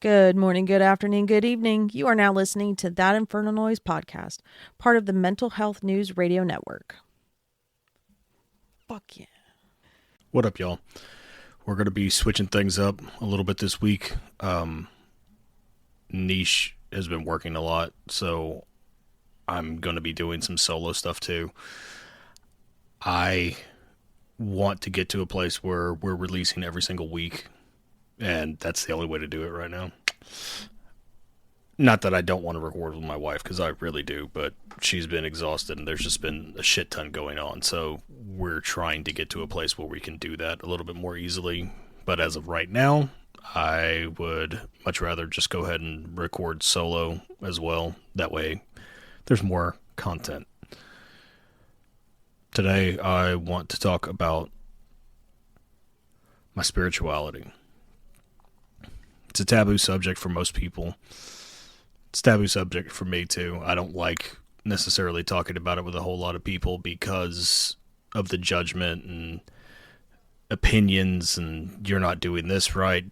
Good morning, good afternoon, good evening. You are now listening to That Infernal Noise podcast, part of the Mental Health News Radio Network. Fuck yeah. What up, y'all? We're going to be switching things up a little bit this week. Niche has been working a lot, so I'm going to be doing some solo stuff too. I want to get to a place where we're releasing every single week, and that's the only way to do it right now. Not that I don't want to record with my wife, because I really do, but she's been exhausted and there's just been a shit ton going on, so we're trying to get to a place where we can do that a little bit more easily. But as of right now, I would much rather just go ahead and record solo as well. That way there's more content. Today I want to talk about my spirituality. It's a taboo subject for most people. It's a taboo subject for me too. I don't like necessarily talking about it with a whole lot of people because of the judgment and opinions and you're not doing this right,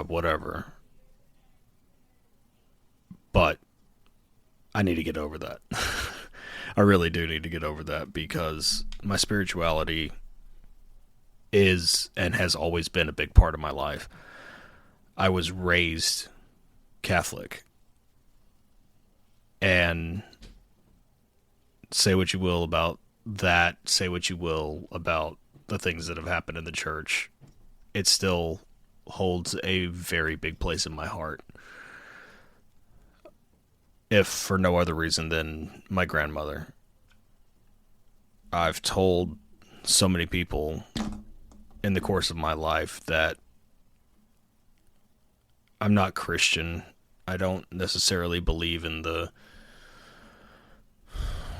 whatever. But I need to get over that. I really do need to get over that because my spirituality is and has always been a big part of my life. I was raised Catholic. And say what you will about that, say what you will about the things that have happened in the church, it still holds a very big place in my heart. If for no other reason than my grandmother. I've told so many people in the course of my life that I'm not Christian. I don't necessarily believe in the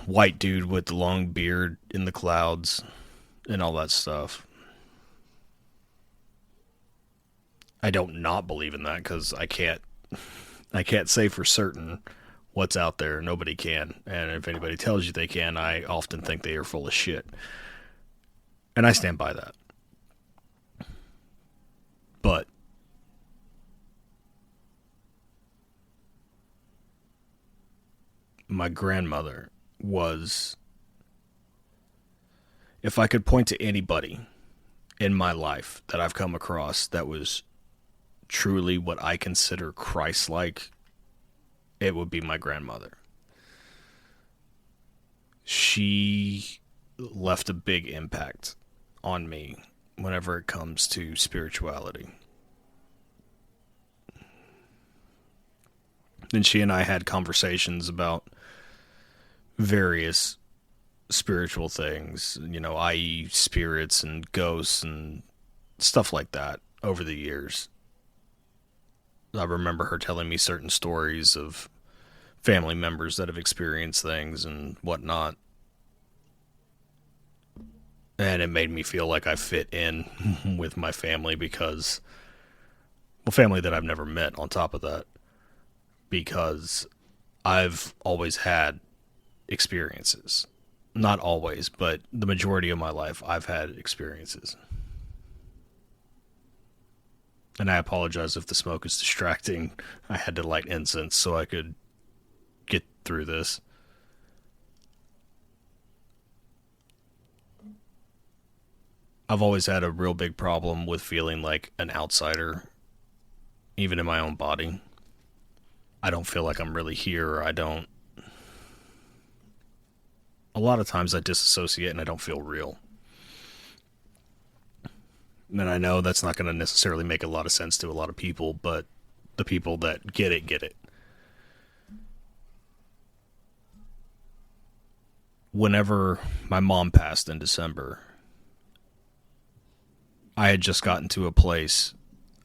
white dude with the long beard in the clouds and all that stuff. I don't not believe in that because I can't say for certain what's out there. Nobody can. And if anybody tells you they can, I often think they are full of shit. And I stand by that. But my grandmother was, if I could point to anybody in my life that I've come across that was truly what I consider Christ-like, it would be my grandmother. She left a big impact on me whenever it comes to spirituality. And she and I had conversations about various spiritual things, i.e. spirits and ghosts and stuff like that over the years. I remember her telling me certain stories of family members that have experienced things and whatnot. And it made me feel like I fit in with my family because, family that I've never met on top of that. Because I've always had experiences. Not always, but the majority of my life I've had experiences. And I apologize if the smoke is distracting. I had to light incense so I could get through this. I've always had a real big problem with feeling like an outsider, even in my own body. I don't feel like I'm really here. A lot of times I disassociate and I don't feel real. And I know that's not going to necessarily make a lot of sense to a lot of people, but the people that get it, get it. Whenever my mom passed in December, I had just gotten to a place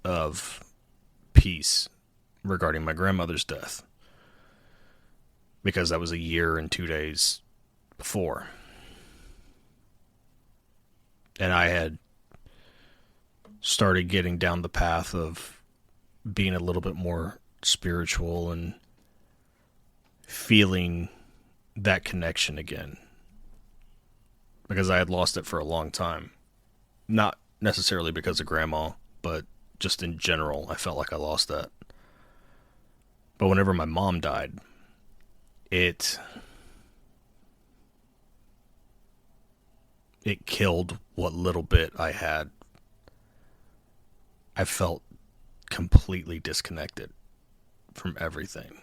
of peace regarding my grandmother's death. Because that was a year and 2 days before. And I had started getting down the path of being a little bit more spiritual and feeling that connection again. Because I had lost it for a long time. Not necessarily because of Grandma, but just in general, I felt like I lost that. But whenever my mom died, it killed what little bit I had. I felt completely disconnected from everything.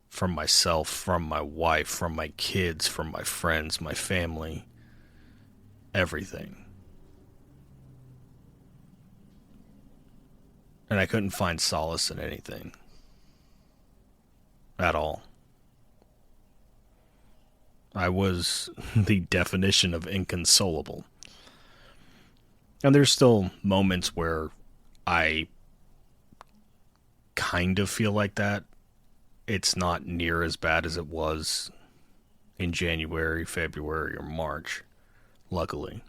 From myself, from my wife, from my kids, from my friends, my family, everything. And I couldn't find solace in anything. At all. I was the definition of inconsolable. And there's still moments where I kind of feel like that. It's not near as bad as it was in January, February, or March, luckily.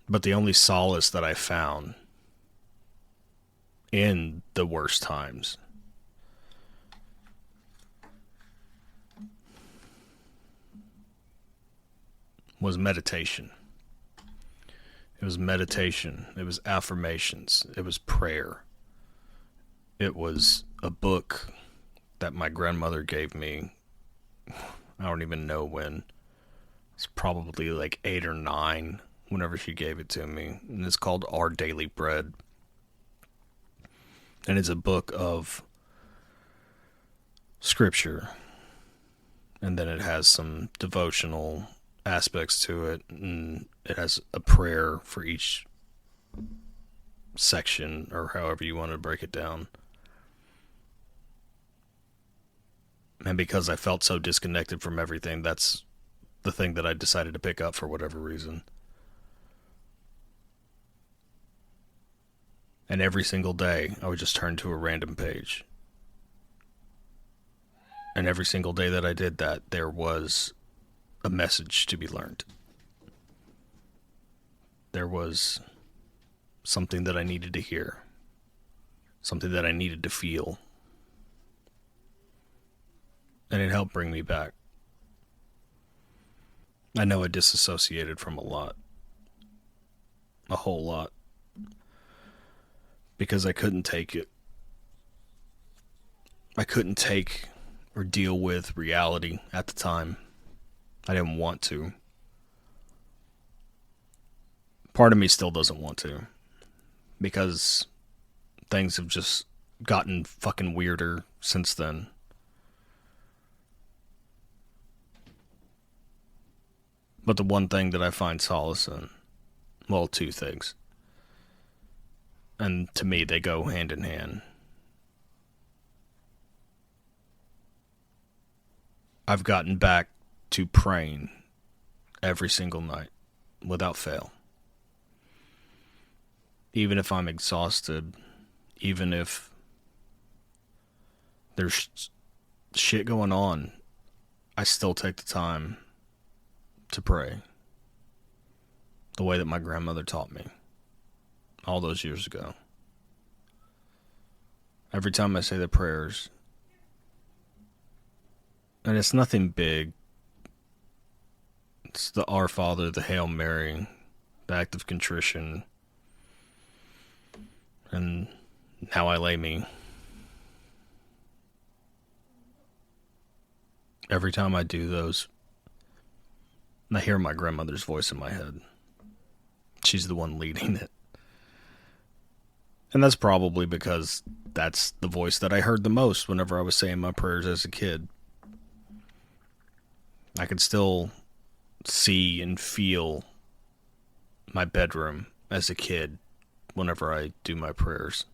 But the only solace that I found in the worst times was meditation. It was meditation. It was affirmations. It was prayer. It was a book that my grandmother gave me. I don't even know when. It's probably like 8 or 9 whenever she gave it to me. And it's called Our Daily Bread. And it's a book of scripture. And then it has some devotional aspects to it. And it has a prayer for each section, or however you want to break it down. And because I felt so disconnected from everything, that's the thing that I decided to pick up for whatever reason. And every single day, I would just turn to a random page. And every single day that I did that, there was a message to be learned. There was something that I needed to hear. Something that I needed to feel. And it helped bring me back. I know I disassociated from a lot. A whole lot. Because I couldn't take it. I couldn't take or deal with reality at the time. I didn't want to. Part of me still doesn't want to. Because things have just gotten fucking weirder since then. But the one thing that I find solace in, well, 2 things. And to me, they go hand in hand. I've gotten back to praying every single night, without fail. Even if I'm exhausted, even if there's shit going on, I still take the time to pray. The way that my grandmother taught me. All those years ago. Every time I say the prayers, and it's nothing big. It's the Our Father, the Hail Mary, the act of contrition, and Now I Lay Me. Every time I do those, I hear my grandmother's voice in my head. She's the one leading it. And that's probably because that's the voice that I heard the most whenever I was saying my prayers as a kid. I could still see and feel my bedroom as a kid whenever I do my prayers.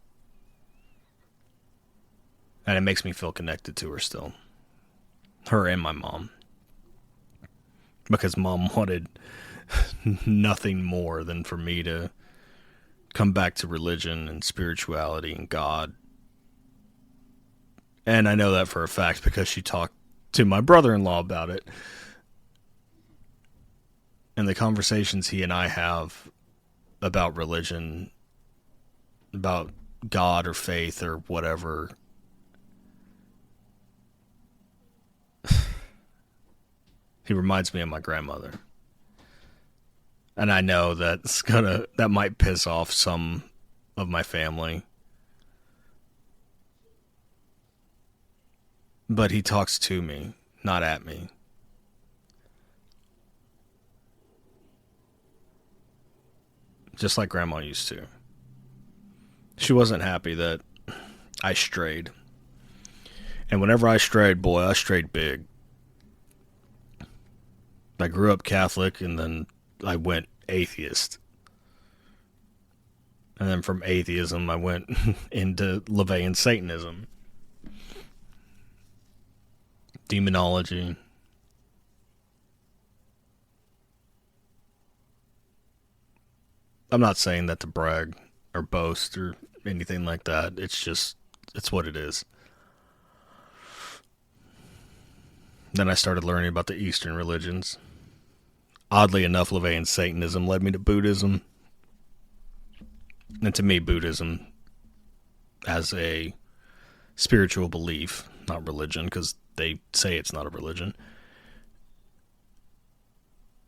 And it makes me feel connected to her still. Her and my mom. Because mom wanted nothing more than for me to come back to religion and spirituality and God. And I know that for a fact because she talked to my brother-in-law about it. And the conversations he and I have about religion, about God or faith or whatever, he reminds me of my grandmother. And I know that might piss off some of my family. But he talks to me, not at me. Just like Grandma used to. She wasn't happy that I strayed. And whenever I strayed, boy, I strayed big. I grew up Catholic and then I went atheist. And then from atheism, I went into LaVeyan Satanism, demonology. I'm not saying that to brag or boast or anything like that. It's what it is. Then I started learning about the Eastern religions. Oddly enough, LaVeyan Satanism led me to Buddhism. And to me, Buddhism, as a spiritual belief, not religion, because they say it's not a religion,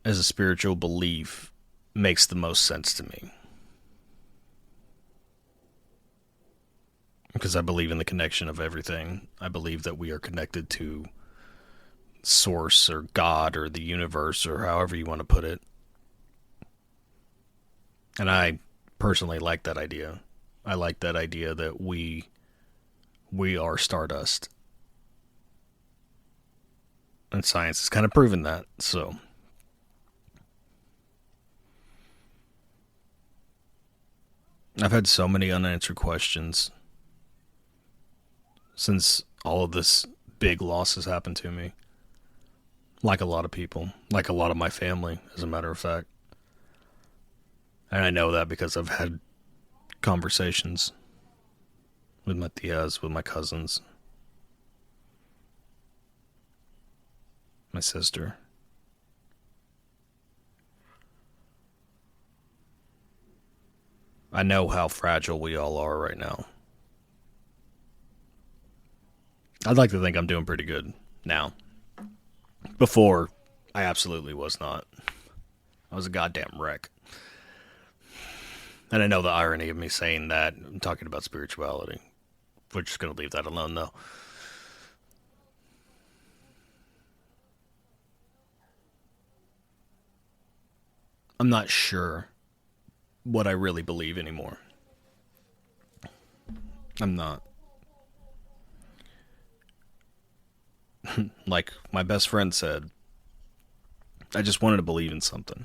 as a spiritual belief, makes the most sense to me. Because I believe in the connection of everything. I believe that we are connected to Source or God or the universe or however you want to put it. And I personally like that idea. I like that idea that we are stardust. And science has kind of proven that. So I've had so many unanswered questions since all of this big loss has happened to me. Like a lot of people. Like a lot of my family, as a matter of fact. And I know that because I've had conversations with my tias, with my cousins, my sister. I know how fragile we all are right now. I'd like to think I'm doing pretty good now. Before, I absolutely was not. I was a goddamn wreck. And I know the irony of me saying that. I'm talking about spirituality. We're just going to leave that alone, though. I'm not sure what I really believe anymore. I'm not. Like my best friend said, I just wanted to believe in something.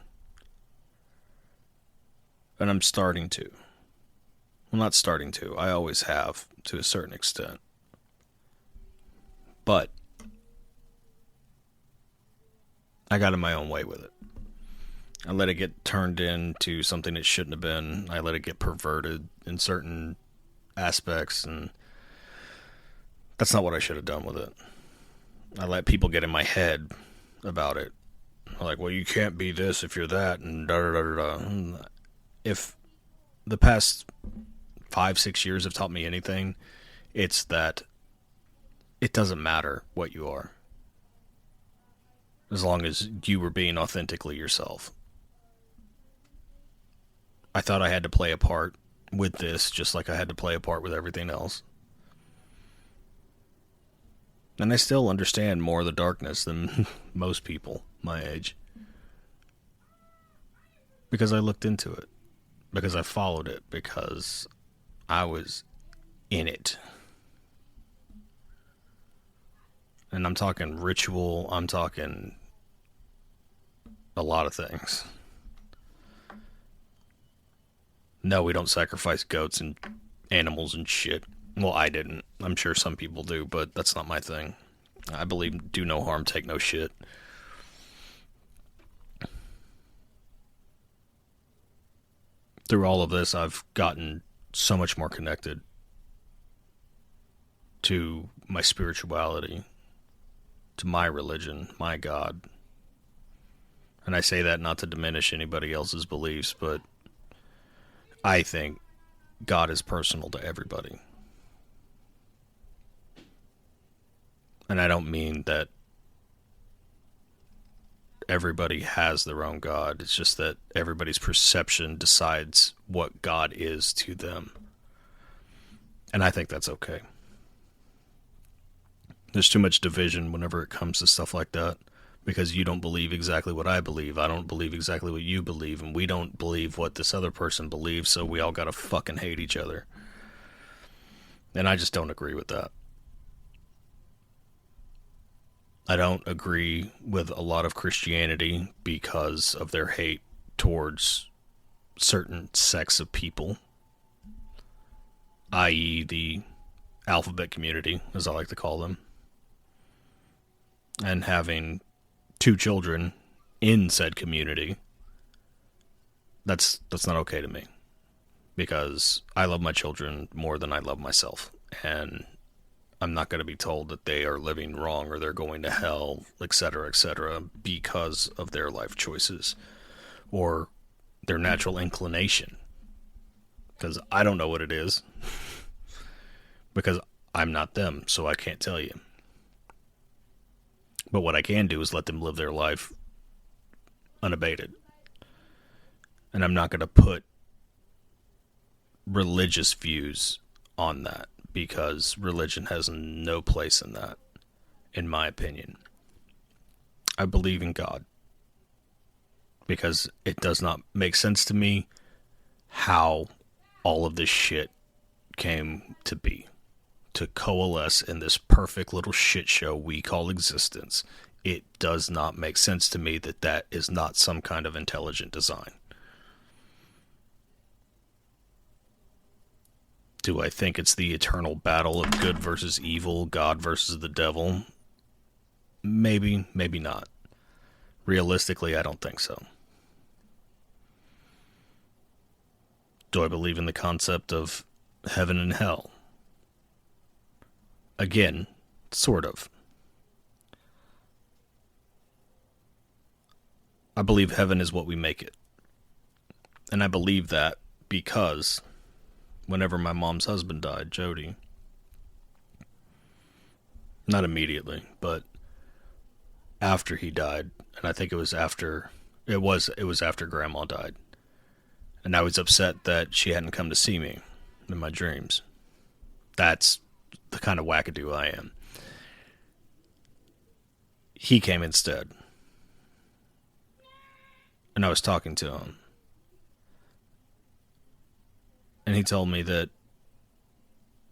And I'm starting to. Well, not starting to. I always have, to a certain extent. But I got in my own way with it. I let it get turned into something it shouldn't have been. I let it get perverted in certain aspects, and that's not what I should have done with it. I let people get in my head about it. Like, well, you can't be this if you're that, and da-da-da-da-da. If the past 5-6 years have taught me anything, it's that it doesn't matter what you are, as long as you were being authentically yourself. I thought I had to play a part with this, just like I had to play a part with everything else. And I still understand more of the darkness than most people my age. Because I looked into it. Because I followed it. Because I was in it. And I'm talking ritual. I'm talking a lot of things. No, we don't sacrifice goats and animals and shit. Well, I didn't. I'm sure some people do, but that's not my thing. I believe do no harm, take no shit. Through all of this, I've gotten so much more connected to my spirituality, to my religion, my God. And I say that not to diminish anybody else's beliefs, but I think God is personal to everybody. And I don't mean that everybody has their own God. It's just that everybody's perception decides what God is to them. And I think that's okay. There's too much division whenever it comes to stuff like that, because you don't believe exactly what I believe. I don't believe exactly what you believe, and we don't believe what this other person believes, so we all gotta fucking hate each other. And I just don't agree with that. I don't agree with a lot of Christianity because of their hate towards certain sects of people, i.e. the alphabet community, as I like to call them. And having 2 children in said community, that's not okay to me. Because I love my children more than I love myself. And I'm not going to be told that they are living wrong or they're going to hell, etc., because of their life choices or their natural inclination. Because I don't know what it is. Because I'm not them, so I can't tell you. But what I can do is let them live their life unabated. And I'm not going to put religious views on that, because religion has no place in that, in my opinion. I believe in God, because it does not make sense to me how all of this shit came to be, to coalesce in this perfect little shit show we call existence. It does not make sense to me that that is not some kind of intelligent design. Do I think it's the eternal battle of good versus evil, God versus the devil? Maybe, maybe not. Realistically, I don't think so. Do I believe in the concept of heaven and hell? Again, sort of. I believe heaven is what we make it. And I believe that because whenever my mom's husband died, Jody, not immediately, but after he died, and I think it was after Grandma died, and I was upset that she hadn't come to see me in my dreams. That's the kind of wackadoo I am. He came instead, and I was talking to him, and he told me that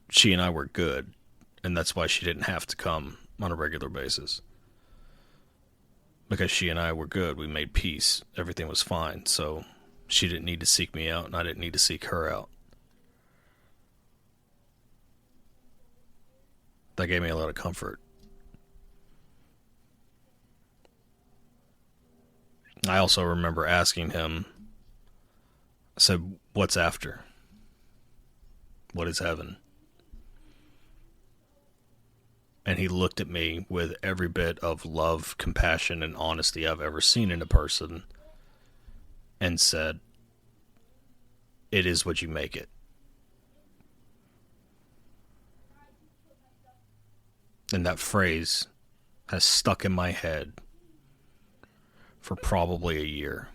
she and I were good, and that's why she didn't have to come on a regular basis. Because she and I were good, we made peace, everything was fine, so she didn't need to seek me out, and I didn't need to seek her out. That gave me a lot of comfort. I also remember asking him, I said, what's after? What is heaven? And he looked at me with every bit of love, compassion, and honesty I've ever seen in a person and said, it is what you make it. And that phrase has stuck in my head for probably a year.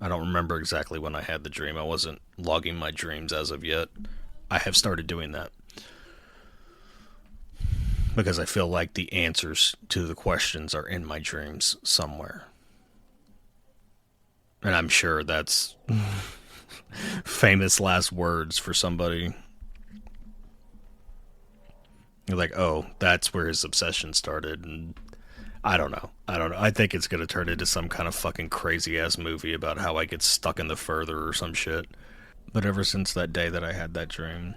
I don't remember exactly when I had the dream. I wasn't logging my dreams as of yet. I have started doing that, because I feel like the answers to the questions are in my dreams somewhere. And I'm sure that's famous last words for somebody. You're like, oh, that's where his obsession started. And I don't know. I think it's going to turn into some kind of fucking crazy ass movie about how I get stuck in the further or some shit. But ever since that day that I had that dream,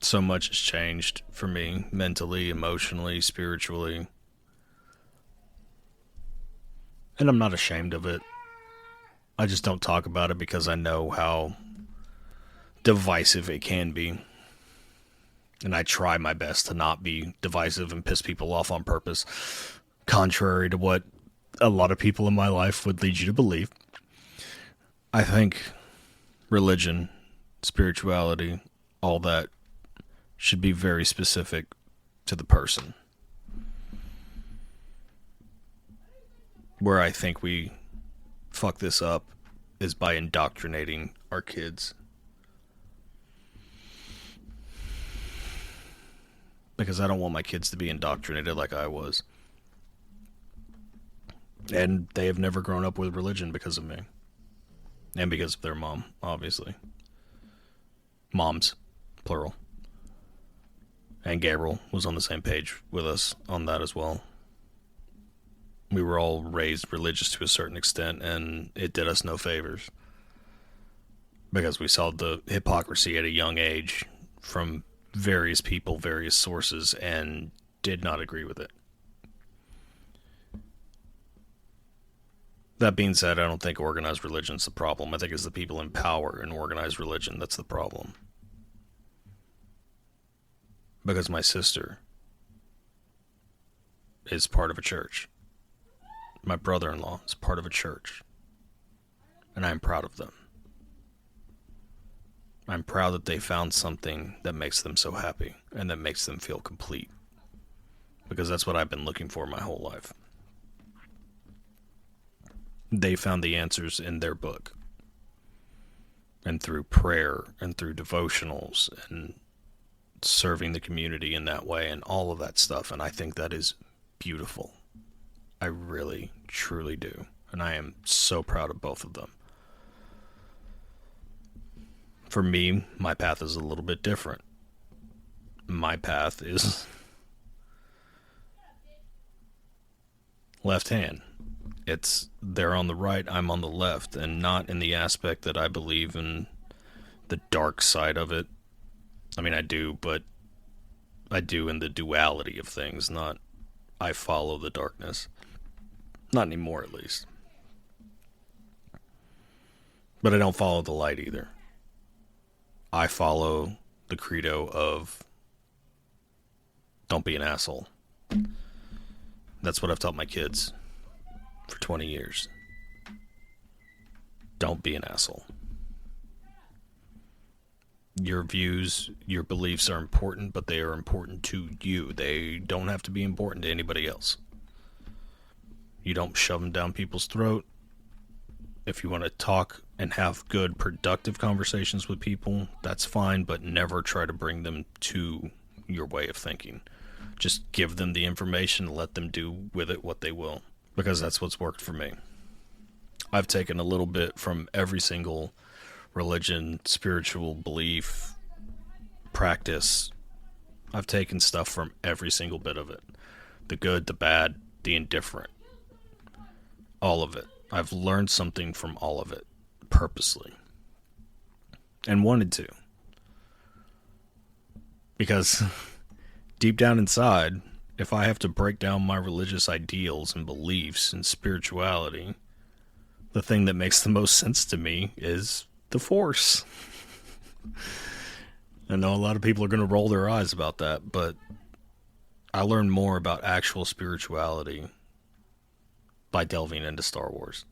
so much has changed for me, mentally, emotionally, spiritually. And I'm not ashamed of it. I just don't talk about it because I know how divisive it can be. And I try my best to not be divisive and piss people off on purpose, contrary to what a lot of people in my life would lead you to believe. I think religion, spirituality, all that should be very specific to the person. Where I think we fuck this up is by indoctrinating our kids. Because I don't want my kids to be indoctrinated like I was. And they have never grown up with religion because of me. And because of their mom, obviously. Moms, plural. And Gabriel was on the same page with us on that as well. We were all raised religious to a certain extent, and it did us no favors. Because we saw the hypocrisy at a young age from various people, various sources, and did not agree with it. That being said, I don't think organized religion's the problem. I think it's the people in power in organized religion that's the problem. Because my sister is part of a church. My brother-in-law is part of a church. And I'm proud of them. I'm proud that they found something that makes them so happy and that makes them feel complete. Because that's what I've been looking for my whole life. They found the answers in their book. And through prayer and through devotionals and serving the community in that way and all of that stuff. And I think that is beautiful. I really, truly do. And I am so proud of both of them. For me, my path is a little bit different. My path is left hand. It's they're on the right, I'm on the left, and not in the aspect that I believe in the dark side of it. I mean, I do, but I do in the duality of things, not I follow the darkness. Not anymore, at least. But I don't follow the light either. I follow the credo of don't be an asshole. That's what I've taught my kids for 20 years. Don't be an asshole. Your views, your beliefs are important, but they are important to you. They don't have to be important to anybody else. You don't shove them down people's throat. If you want to talk and have good, productive conversations with people, that's fine, but never try to bring them to your way of thinking. Just give them the information and let them do with it what they will, because that's what's worked for me. I've taken a little bit from every single religion, spiritual belief, practice. I've taken stuff from every single bit of it. The good, the bad, the indifferent. All of it. I've learned something from all of it, purposely. And wanted to. Because deep down inside, if I have to break down my religious ideals and beliefs and spirituality, the thing that makes the most sense to me is the Force. I know a lot of people are going to roll their eyes about that, but I learned more about actual spirituality by delving into Star Wars.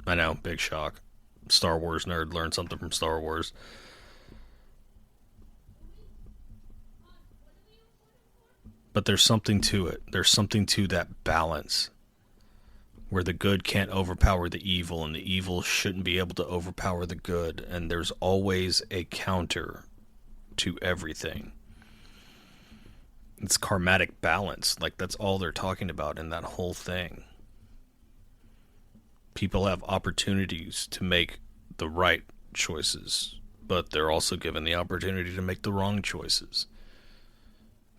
I know, big shock. Star Wars nerd, learned something from Star Wars. But there's something to it. There's something to that balance where the good can't overpower the evil and the evil shouldn't be able to overpower the good, and there's always a counter to everything. It's karmatic balance. Like, that's all they're talking about in that whole thing. People have opportunities to make the right choices, but they're also given the opportunity to make the wrong choices.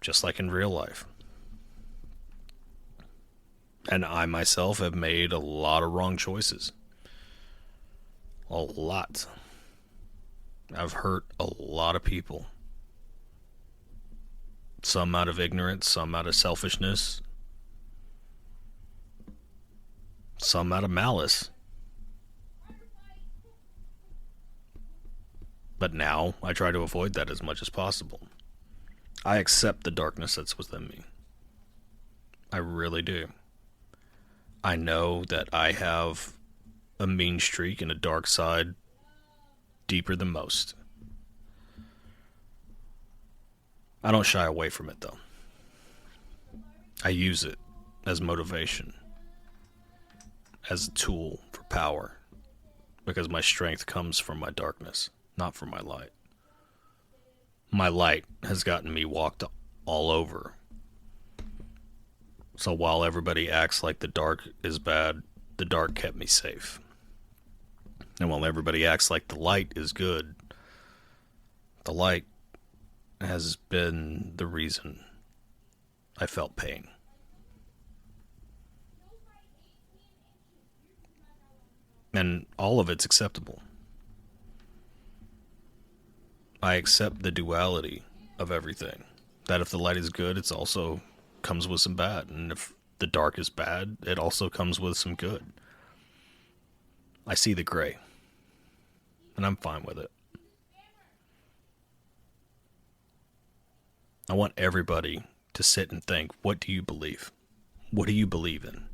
Just like in real life. And I myself have made a lot of wrong choices. A lot. I've hurt a lot of people. Some out of ignorance, some out of selfishness, some out of malice. But now I try to avoid that as much as possible. I accept the darkness that's within me. I really do. I know that I have a mean streak and a dark side deeper than most. I don't shy away from it, though. I use it as motivation. as a tool for power, because my strength comes from my darkness, not from my light. My light has gotten me walked all over. So while everybody acts like the dark is bad, the dark kept me safe. And while everybody acts like the light is good, the light has been the reason I felt pain. And all of it's acceptable. I accept the duality of everything. That if the light is good, it's also comes with some bad. And if the dark is bad, it also comes with some good. I see the gray. And I'm fine with it. I want everybody to sit and think, what do you believe? What do you believe in?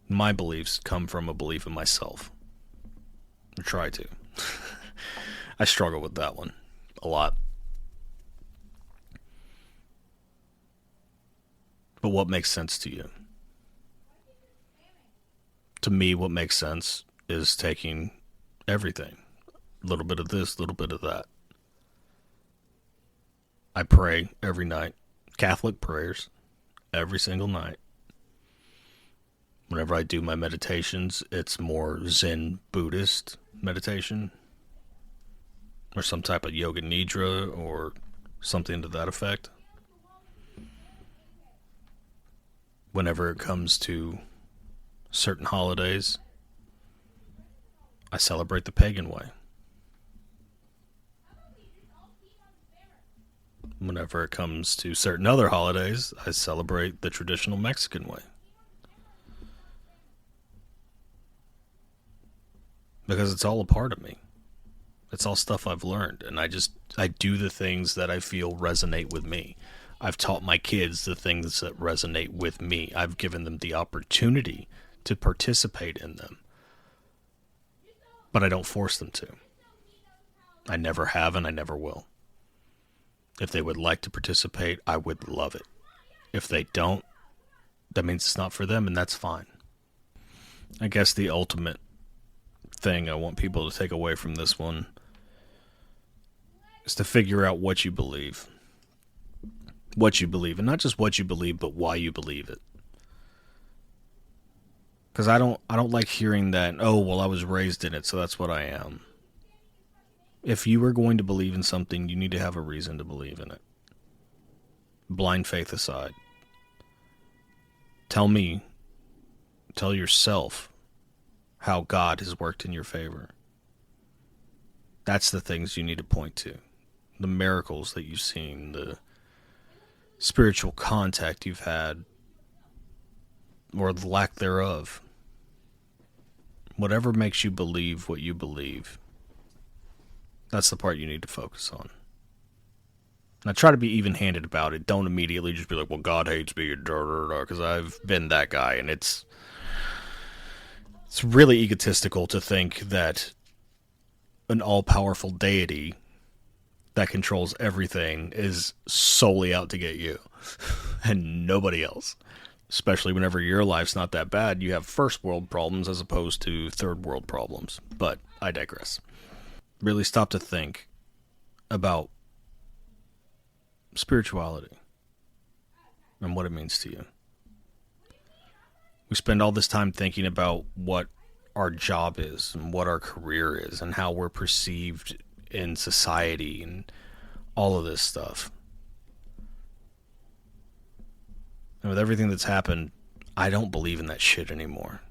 My beliefs come from a belief in myself. I try to. I struggle with that one a lot. But what makes sense to you? To me, what makes sense is taking everything. A little bit of this, a little bit of that. I pray every night. Catholic prayers every single night. Whenever I do my meditations, it's more Zen Buddhist meditation. Or some type of yoga nidra or something to that effect. Whenever it comes to certain holidays, I celebrate the pagan way. Whenever it comes to certain other holidays, I celebrate the traditional Mexican way. Because it's all a part of me. It's all stuff I've learned, and I do the things that I feel resonate with me. I've taught my kids the things that resonate with me. I've given them the opportunity to participate in them. But I don't force them to. I never have and I never will. If they would like to participate, I would love it. If they don't, that means it's not for them, and that's fine. I guess the ultimate thing I want people to take away from this one is to figure out what you believe. What you believe, and not just what you believe, but why you believe it. Because I don't like hearing that, oh, well, I was raised in it, so that's what I am. If you are going to believe in something, you need to have a reason to believe in it. Blind faith aside. Tell yourself how God has worked in your favor. That's the things you need to point to. The miracles that you've seen, the spiritual contact you've had, or the lack thereof. Whatever makes you believe what you believe, that's the part you need to focus on. Now try to be even-handed about it. Don't immediately just be like, well, God hates me, because I've been that guy, and it's really egotistical to think that an all-powerful deity that controls everything is solely out to get you and nobody else. Especially whenever your life's not that bad, you have first world problems as opposed to third world problems. But I digress. Really stop to think about spirituality and what it means to you. We spend all this time thinking about what our job is and what our career is and how we're perceived in society and all of this stuff. And with everything that's happened, I don't believe in that shit anymore.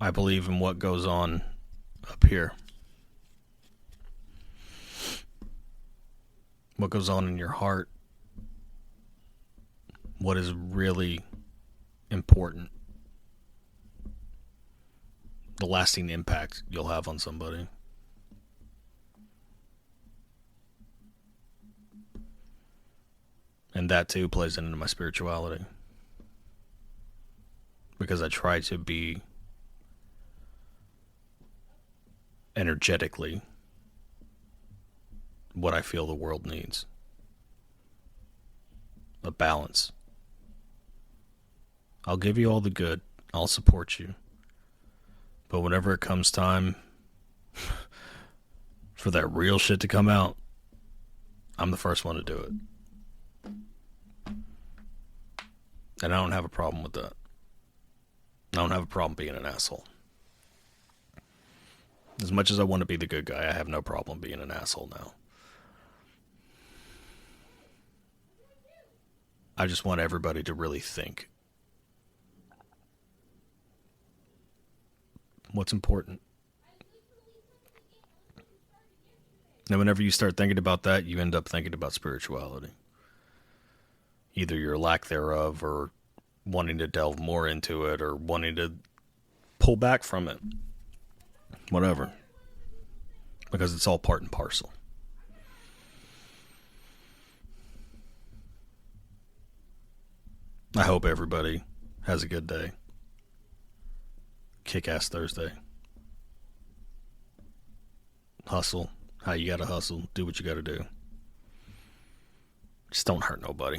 I believe in what goes on up here. What goes on in your heart. What is really important. The lasting impact you'll have on somebody. And that too plays into my spirituality. Because I try to be energetically what I feel the world needs. a balance. I'll give you all the good. I'll support you. But whenever it comes time for that real shit to come out, I'm the first one to do it. And I don't have a problem with that. I don't have a problem being an asshole. As much as I want to be the good guy, I have no problem being an asshole now. I just want everybody to really think. What's important? Now, whenever you start thinking about that, you end up thinking about spirituality. Either your lack thereof, or wanting to delve more into it, or wanting to pull back from it. Whatever. Because it's all part and parcel. I hope everybody has a good day. Kick-ass Thursday. Hustle how you gotta hustle. Do what you gotta do. Just don't hurt nobody.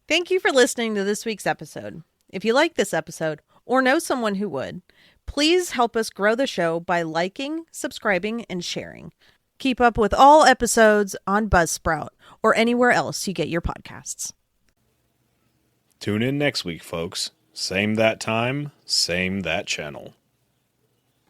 Thank you for listening to this week's episode. If you like this episode or know someone who would, please help us grow the show by liking, subscribing, and sharing. Keep up with all episodes on Buzzsprout or anywhere else you get your podcasts. Tune in next week, folks. Same that time, same that channel.